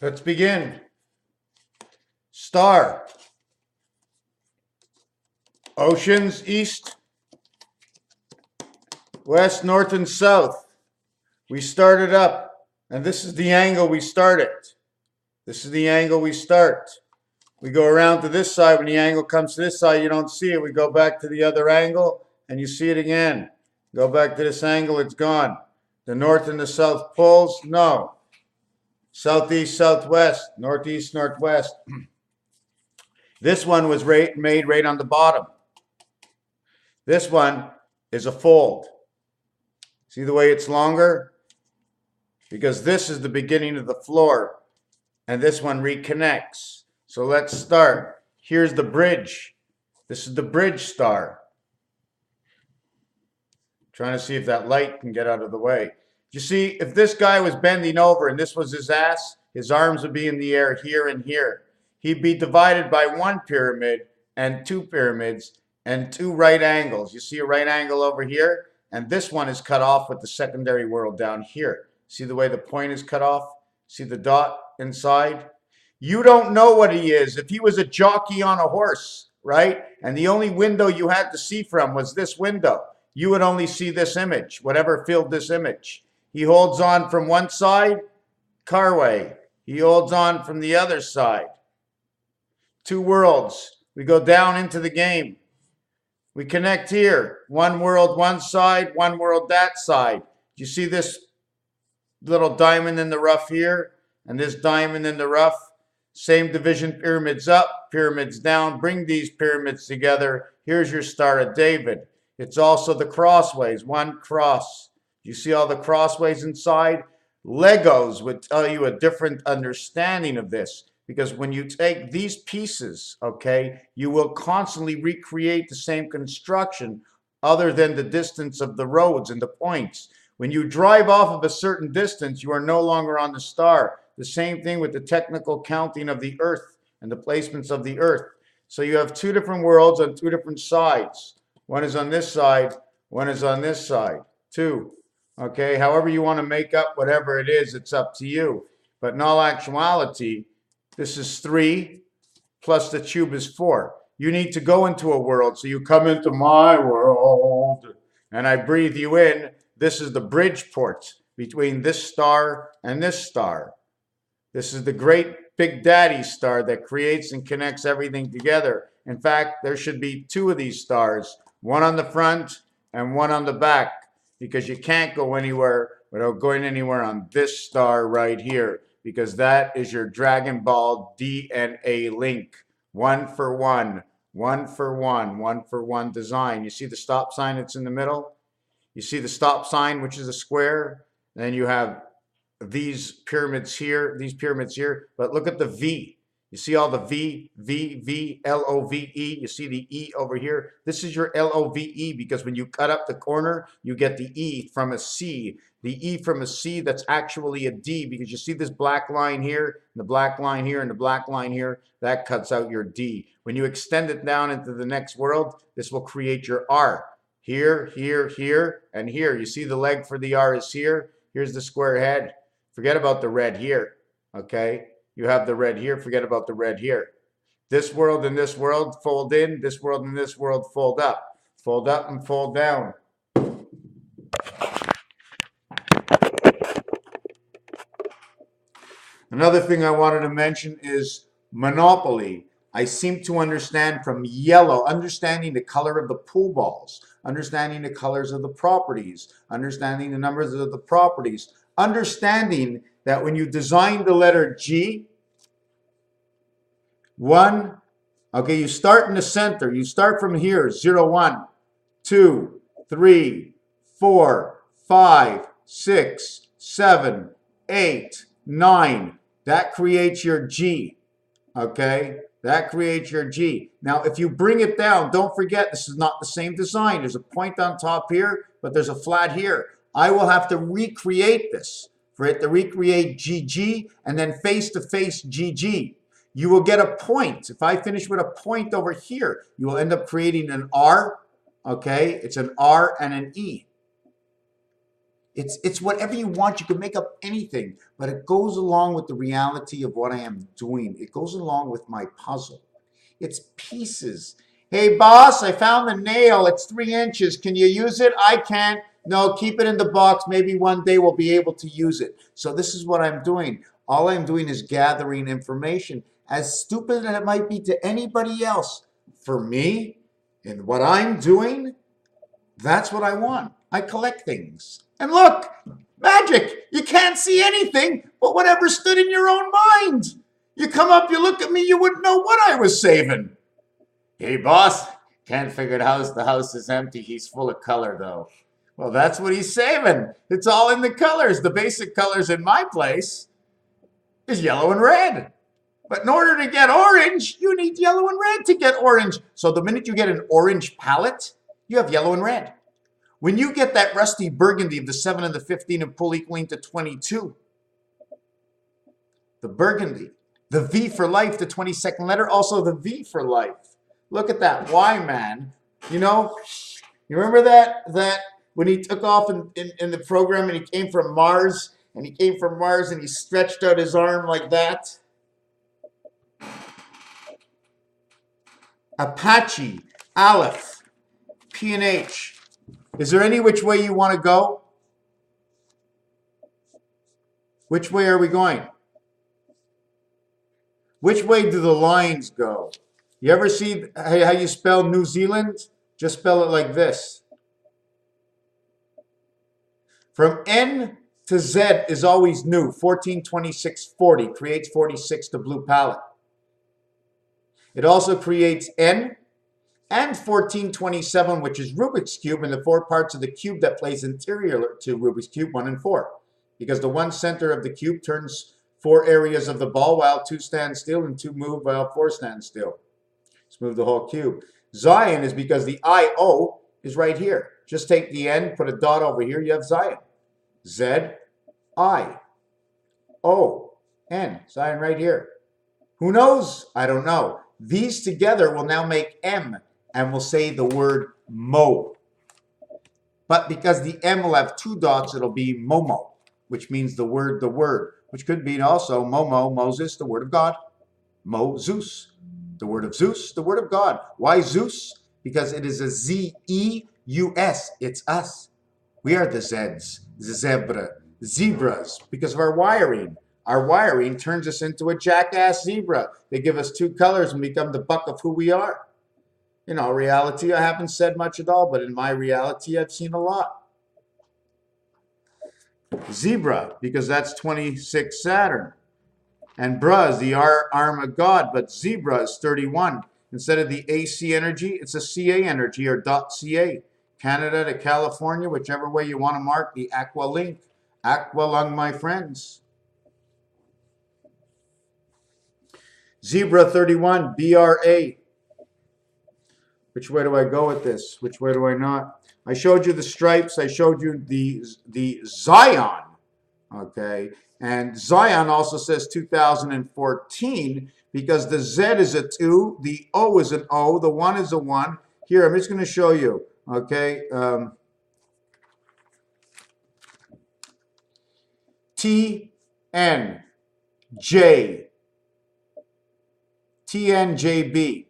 Let's begin. Star. Oceans, east, west, north, and south. We started up, and this is the angle we start at. This is the angle we start. We go around to this side. When the angle comes to this side, you don't see it. We go back to the other angle, and you see it again. Go back to this angle, it's gone. The north and the south poles, no. Southeast, southwest, northeast, northwest. This one was made right on the bottom. This one is a fold. See the way it's longer? Because this is the beginning of the floor, and this one reconnects. So let's start. Here's the bridge. This is the bridge star. Trying to see if that light can get out of the way. You see, if this guy was bending over and this was his ass, his arms would be in the air here and here. He'd be divided by one pyramid and two pyramids and two right angles. You see a right angle over here? And this one is cut off with the secondary world down here. See the way the point is cut off? See the dot inside? You don't know what he is. If he was a jockey on a horse, right? And the only window you had to see from was this window, you would only see this image, whatever filled this image. He holds on from one side, carway. He holds on from the other side. Two worlds. We go down into the game. We connect here. One world one side, one world that side. You see this little diamond in the rough here and this diamond in the rough? Same division, pyramids up, pyramids down. Bring these pyramids together. Here's your Star of David. It's also the crossways, one cross. You see all the crossways inside? Legos would tell you a different understanding of this, because when you take these pieces, okay, you will constantly recreate the same construction other than the distance of the roads and the points. When you drive off of a certain distance, you are no longer on the star. The same thing with the technical counting of the earth and the placements of the earth. So you have two different worlds on two different sides. One is on this side, one is on this side. Two. Okay, however you want to make up whatever it is, it's up to you. But in all actuality, this is 3 plus the cube is 4. You need to go into a world. So you come into my world and I breathe you in. This is the bridge port between this star and this star. This is the great Big Daddy star that creates and connects everything together. In fact, there should be 2 of these stars, one on the front and one on the back, because you can't go anywhere without going anywhere on this star right here, because that is your Dragon Ball DNA link. One for one, one for one, one for one design. You see the stop sign that's in the middle? You see the stop sign, which is a square? Then you have these pyramids here, but look at the V. You see all the V, V, V, L-O-V-E. You see the E over here? This is your L-O-V-E, because when you cut up the corner, you get the E from a C. The E from a C, that's actually a D, because you see this black line here, and the black line here, and the black line here, that cuts out your D. When you extend it down into the next world, this will create your R. Here, here, here, and here. You see the leg for the R is here. Here's the square head. Forget about the red here, okay? You have the red here, forget about the red here. This world and this world fold in, this world and this world fold up and fold down. Another thing I wanted to mention is Monopoly. I seem to understand from yellow, understanding the color of the pool balls, understanding the colors of the properties, understanding the numbers of the properties, understanding that when you design the letter G, okay, you start in the center. You start from here, 0, 1, 2, 3, 4, 5, 6, 7, 8, 9. That creates your G, okay? That creates your G. Now, if you bring it down, don't forget, this is not the same design. There's a point on top here, but there's a flat here. I will have to recreate this for it to recreate GG and then face-to-face GG. You will get a point. If I finish with a point over here, you will end up creating an R, okay? It's an R and an E. It's whatever you want. You can make up anything, but it goes along with the reality of what I am doing. It goes along with my puzzle. It's pieces. Hey, boss, I found the nail. It's 3 inches. Can you use it? I can't. No, keep it in the box. Maybe one day we'll be able to use it. So this is what I'm doing. All I'm doing is gathering information, as stupid as it might be to anybody else. For me, and what I'm doing, that's what I want. I collect things. And look, magic. You can't see anything but whatever stood in your own mind. You come up, you look at me, you wouldn't know what I was saving. Hey, boss, can't figure out the house is empty. He's full of color, though. Well, that's what he's saving. It's all in the colors. The basic colors in my place is yellow and red. But in order to get orange, you need yellow and red to get orange. So the minute you get an orange palette, you have yellow and red. When you get that rusty burgundy of the 7 and the 15 of pull equaling to 22, the burgundy, the V for life, the 22nd letter, also the V for life. Look at that Y man. You know, you remember that when he took off in the program and he came from Mars, and he stretched out his arm like that? Apache, Aleph, P and H. Is there any which way you want to go? Which way are we going? Which way do the lines go? You ever see how you spell New Zealand? Just spell it like this. From N to Z is always new. 14, 26, 40 creates 46, the blue palette. It also creates N and 1427, which is Rubik's Cube, and the 4 parts of the cube that plays interior to Rubik's Cube, 1 and 4. Because the one center of the cube turns 4 areas of the ball while 2 stand still and 2 move while 4 stand still. Let's move the whole cube. Zion is because the I-O is right here. Just take the N, put a dot over here, you have Zion. Z-I-O-N. Zion right here. Who knows? I don't know. These together will now make M, and we'll say the word Mo. But because the M will have 2 dots, it'll be Momo, which means the word, which could mean also Momo, Moses, the word of God. Mo, Zeus, the word of Zeus, the word of God. Why Zeus? Because it is a Z-E-U-S. It's us. We are the Zeds, the zebras, because of our wiring. Our wiring turns us into a jackass zebra. They give us 2 colors and become the buck of who we are. In all reality, I haven't said much at all, but in my reality, I've seen a lot. Zebra, because that's 26 Saturn. And Bra is the arm of God, but Zebra is 31. Instead of the AC energy, it's a CA energy, or .ca. Canada to California, whichever way you want to mark the Aqua link. Aqua lung, my friends. Zebra 31, BRA. Which way do I go with this? Which way do I not? I showed you the stripes. I showed you the Zion. Okay. And Zion also says 2014 because the Z is a 2, the O is an O, the 1 is a 1. Here, I'm just going to show you. Okay. TNJB.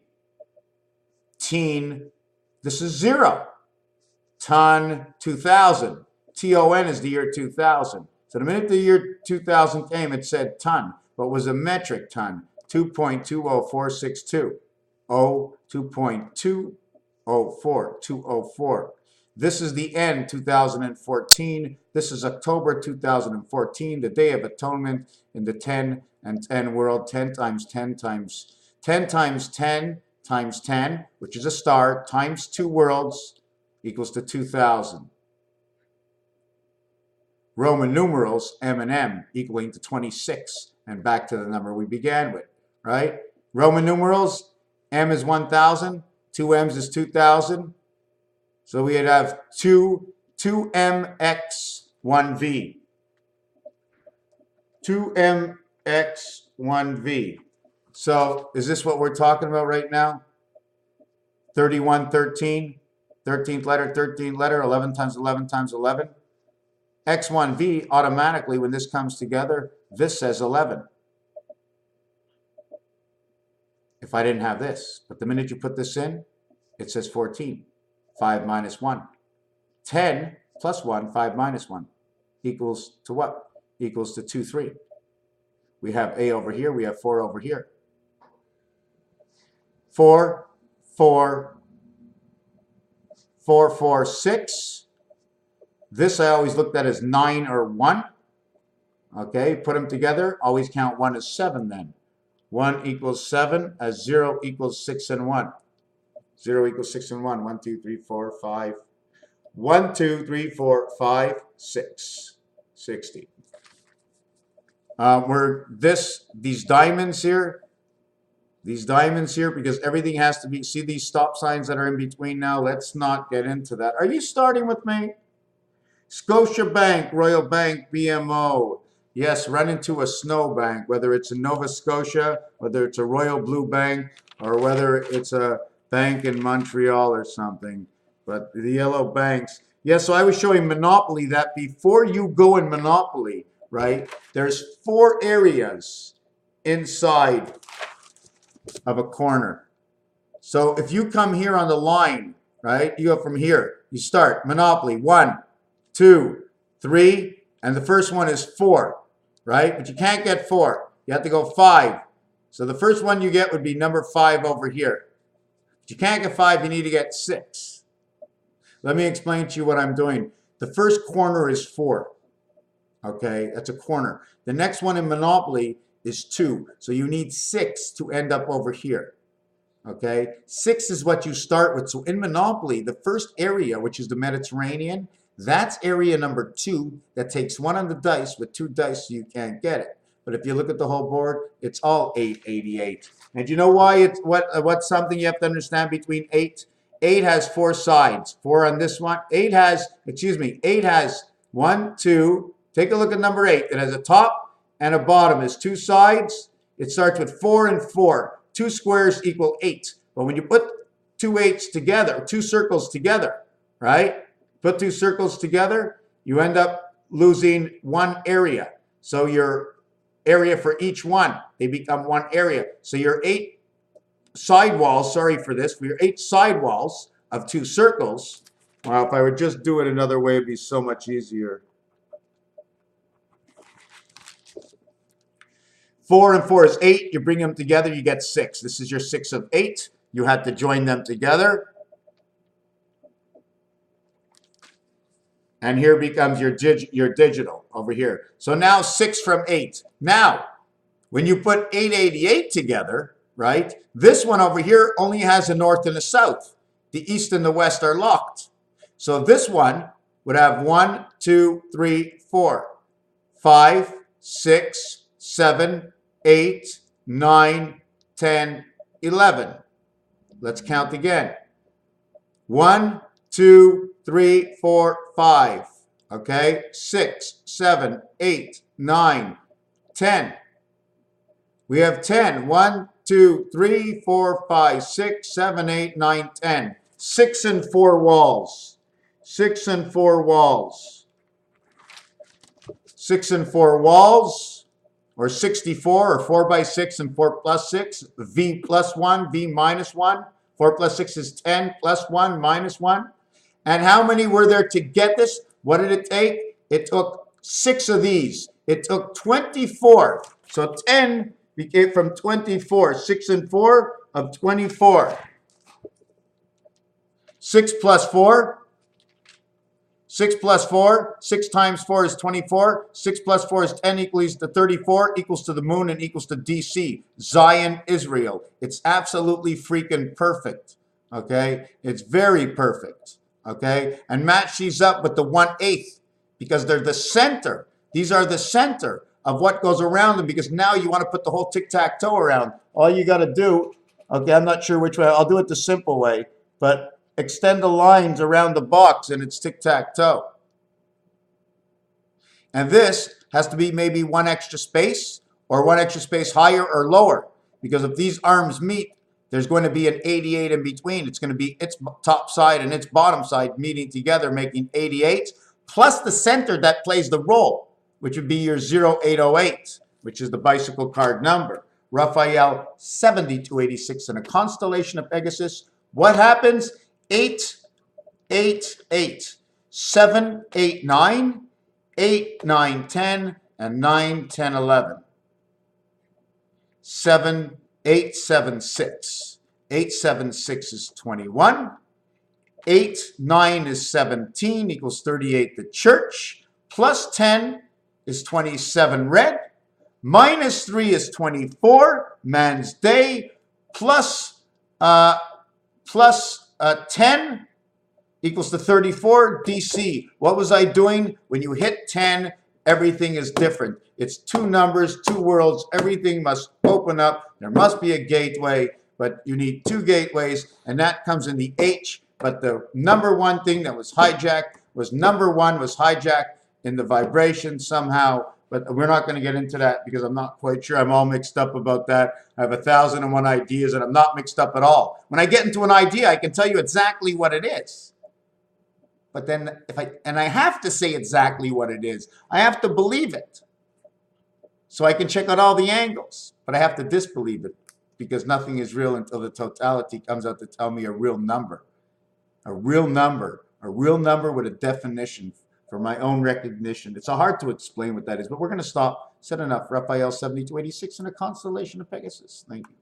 Teen, this is 0. Ton, 2000. TON is the year 2000. So the minute the year 2000 came, it said ton, but was a metric ton, 2.20462. O, 2.204. This is the end, 2014. This is October 2014, the Day of Atonement in the 10 and 10 world. 10 times 10 times 10 times 10 times 10, which is a star, times 2 worlds equals to 2000. Roman numerals, M and M, equaling to 26, and back to the number we began with, right? Roman numerals, M is 1000, 2 M's is 2000. So we'd have 2mx 1v. 2mx 1v. So is this what we're talking about right now? 3113, 13th letter, 11 times 11 times 11. X1V, automatically, when this comes together, this says 11. If I didn't have this. But the minute you put this in, it says 14. 5 minus 1. 10 plus 1, 5 minus 1, equals to what? Equals to 2, 3. We have A over here. We have 4 over here. 4, 4, 4, 4, 6. This I always looked at as 9 or 1. Okay, put them together. Always count 1 as 7 then. 1 equals 7, as 0 equals 6 and 1. 0 equals 6 and 1. 1, 2, 3, 4, 5. 1, 2, 3, 4, 5, 6. 60. These diamonds here, because everything has to be, see these stop signs that are in between now? Let's not get into that. Are you starting with me? Scotiabank, Royal Bank, BMO. Yes, run into a snowbank, whether it's in Nova Scotia, whether it's a Royal Blue Bank, or whether it's a bank in Montreal or something. But the yellow banks. Yeah, so I was showing Monopoly that before you go in Monopoly, right, there's 4 areas inside of a corner. So if you come here on the line, right, you go from here, you start Monopoly, 1, 2, 3, and the first one is 4, right? But you can't get 4. You have to go 5. So the first one you get would be number 5 over here. But you can't get 5, you need to get 6. Let me explain to you what I'm doing. The first corner is 4. Okay, that's a corner. The next one in Monopoly is 2. So you need 6 to end up over here. Okay, 6 is what you start with. So in Monopoly, the first area, which is the Mediterranean, that's area number 2 that takes 1 on the dice. With 2 dice, so you can't get it. But if you look at the whole board, it's all 888. And do you know why it's what's something you have to understand between 8? 8 has 4 sides. 4 on this one. 8 has 1, 2. Take a look at number 8. It has a top and a bottom. It's 2 sides. It starts with 4 and 4. 2 squares equal 8. But when you put 2 8s together, 2 circles together, right? Put 2 circles together, you end up losing 1 area. So your area for each one, they become 1 area. So your 8 side walls, sorry for this, for your 8 side walls of 2 circles, well, if I would just do it another way, it'd be so much easier. 4 and 4 is 8. You bring them together, you get 6. This is your 6 of 8. You have to join them together. And here becomes your digital over here. So now 6 from 8. Now, when you put 888 together, right, this one over here only has a north and a south. The east and the west are locked. So this one would have 1, 2, 3, 4, 5, 6, 7, 8, 9, 10, 11. Let's count again. 1, 2, 3, 4, 5. Okay, 6, 7, 8, 9, 10. We have 10. 1, 2, 3, 4, 5, 6, 7, 8, 9, 10. 6 and 4 walls. 6 and 4 walls. 6 and 4 walls, or 64, or 4 by 6 and 4 plus 6. V plus 1, V minus 1. 4 plus 6 is 10, plus 1, minus 1. And how many were there to get this? What did it take? It took 6 of these. It took 24. So 10 became from 24. 6 and 4 of 24. 6 plus 4. 6 plus 4. 6 times 4 is 24. 6 plus 4 is 10 equals to 34, equals to the moon, and equals to DC. Zion, Israel. It's absolutely freaking perfect. Okay? It's very perfect. Okay? And match these up with the 1/8, because they're the center. These are the center of what goes around them, because now you want to put the whole tic-tac-toe around. All you got to do, okay, I'm not sure which way. I'll do it the simple way, but extend the lines around the box and it's tic-tac-toe. And this has to be maybe 1 extra space, or 1 extra space higher or lower, because if these arms meet, there's going to be an 88 in between. It's going to be its top side and its bottom side meeting together, making 88, plus the center that plays the role, which would be your 0808, which is the bicycle card number. Raphael 7286 in a constellation of Pegasus. What happens? 8, 8, 8, 7, 8, 9, 8, 9, 10, and 9, 10, 11. 7, 8, 7, 6. 8, 7, 6 is 21. 8, 9 is 17 equals 38 the church. Plus 10 is 27 red. Minus 3 is 24 man's day. Plus 10 equals to 34 DC. What was I doing? When you hit 10, everything is different. It's two numbers, two worlds. Everything must open up. There must be a gateway, but you need two gateways, and that comes in the H. But the number one thing that was hijacked was number one was hijacked in the vibration somehow. But we're not going to get into that because I'm not quite sure. I'm all mixed up about that. I have 1,001 ideas, and I'm not mixed up at all. When I get into an idea, I can tell you exactly what it is. But then I have to say exactly what it is. I have to believe it. So I can check out all the angles. But I have to disbelieve it because nothing is real until the totality comes out to tell me a real number. A real number. A real number with a definition for my own recognition. It's hard to explain what that is, but we're going to stop. Said enough. Raphael 7286 in a constellation of Pegasus. Thank you.